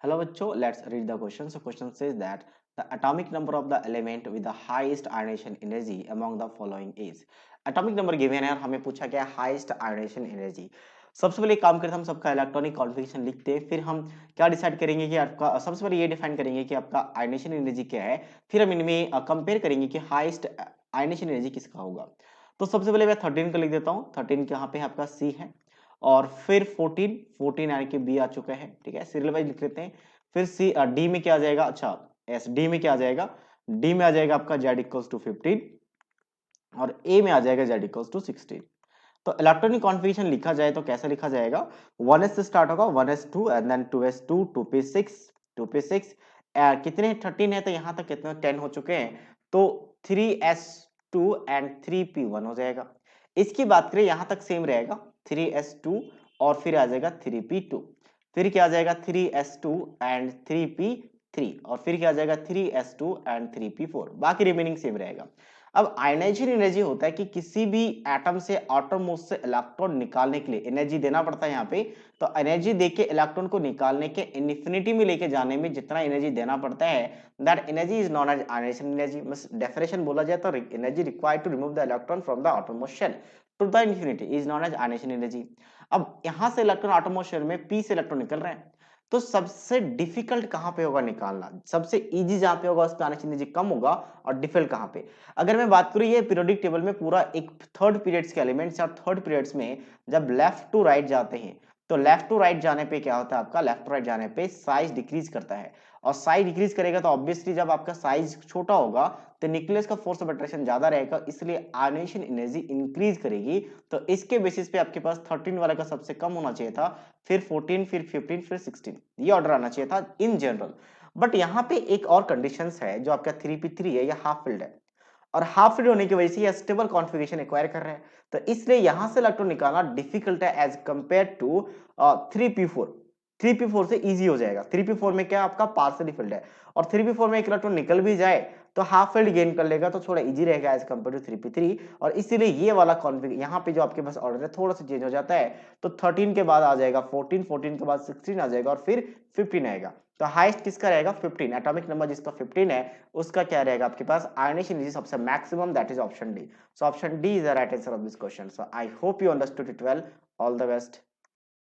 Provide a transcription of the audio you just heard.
Hello बच्चों, let's read the question. So question says that the atomic number of the element with the highest ionization energy among the following is. Atomic number given है और हमें पूछा गया highest ionization energy. सबसे पहले एक काम करते हैं, हम सबका इलेक्ट्रॉनिक कॉन्फ़िगरेशन लिखते हैं, फिर हम क्या डिसाइड करेंगे कि आपका सबसे पहले ये डिफाइन करेंगे कि आपका आयनेशन एनर्जी क्या है, फिर हम इनमें कंपेयर करेंगे कि हाईएस्ट आयनेशन एनर्जी किसका होगा। तो सबसे पहले मैं 13 का लिख देता हूँ। 13 के यहाँ पे आपका सी है और फिर 14 यानी कि बी आ चुका है। ठीक है, सीरियल वाइज लिख लेते हैं। फिर सी डी में क्या आ जाएगा, अच्छा एस डी में क्या आ जाएगा, डी में आ जाएगा आपका जेड इक्वल्स टू 15 और ए में आ जाएगा जेड इक्वल्स टू 16। तो इलेक्ट्रॉनिक कॉन्फ़िगरेशन लिखा जाए तो कैसे लिखा जाएगा, 1s से स्टार्ट होगा, 1s2 and then 2s2 2p6 2p6 कितने 13 है तो यहाँ तक कितने 10 हो चुके हैं, तो 3s2 एंड 3p1 हो जाएगा। इसकी बात करें यहाँ तक सेम रहेगा 3s2 और फिर आ जाएगा 3p2, फिर क्या आ जाएगा 3s2 एंड 3p3 और फिर क्या आ जाएगा 3s2 एंड 3p4, बाकी रिमेनिंग सेम रहेगा। अब आयनाइजेशन एनर्जी होता है कि किसी भी एटम से आउटरमोस्ट से इलेक्ट्रॉन निकालने के लिए एनर्जी देना पड़ता है यहाँ पे। तो एनर्जी देके इलेक्ट्रॉन को निकालने के इन्फिनिटी में लेके जाने में जितना एनर्जी देना पड़ता है, that energy is known as ionisation energy. Definition बोला जाए तो energy required to remove the electron from the outermost shell to the infinity is known as ionisation energy. अब यहाँ से इलेक्ट्रॉन आउटरमोस्ट शेल में पी से इलेक्ट्रॉन निकल रहे हैं, तो सबसे डिफिकल्ट कहां पे होगा निकालना, सबसे इजी जहां पे होगा उस पे आयनाइजेशन एनर्जी कम होगा, और डिफिकल्ट कहां पे। अगर मैं बात करूं ये पीरियोडिक टेबल में पूरा एक थर्ड पीरियड्स के एलिमेंट्स और थर्ड पीरियड्स में जब लेफ्ट टू राइट जाते हैं, तो लेफ्ट टू राइट जाने पे क्या होता है, आपका लेफ्ट टू राइट जाने पे साइज डिक्रीज करता है, और साइज डिक्रीज करेगा तो ऑब्वियसली जब आपका साइज छोटा होगा तो न्यूक्लियस का फोर्स ऑफ अट्रैक्शन ज्यादा रहेगा, इसलिए आयनाइजेशन एनर्जी इंक्रीज करेगी। तो इसके बेसिस पे आपके पास 13 वाला का सबसे कम होना चाहिए था, फिर 14, फिर 15, फिर 16, ये ऑर्डर आना चाहिए था इन जनरल। बट यहाँ पे एक और कंडीशंस है, जो आपका 3p3 है, या हाफ फिल्ड है, और हाफ फिल्ड होने की वजह से ये स्टेबल कॉन्फ़िगरेशन एक्वायर कर रहे हैं, तो इसलिए यहां से इलेक्ट्रॉन निकालना डिफिकल्ट है as compare to 3p4। 3p4 से इजी हो जाएगा। 3p4 में क्या आपका पार्शियली फिल्ड है, और 3p4 में एक इलेक्ट्रॉन निकल भी जाए तो हाफ फील्ड गेन कर लेगा, तो थोड़ा इजी रहेगा एज कंपेयर टू 3p3, और इसीलिए ये वाला कॉन्फ़िगरेशन यहाँ पे जो आपके पास ऑर्डर है थोड़ा सा चेंज हो जाता है। तो 13 के बाद आ जाएगा 14, 14 के बाद 16 आ जाएगा और फिर 15 आएगा। तो हाईएस्ट किसका रहेगा 15, एटॉमिक नंबर जिसका 15 है उसका क्या रहेगा आपके पास आयनाइजेशन एनर्जी सबसे maximum, that is option D. So option D is the right answer of this question. So I hope you understood it well. All the best.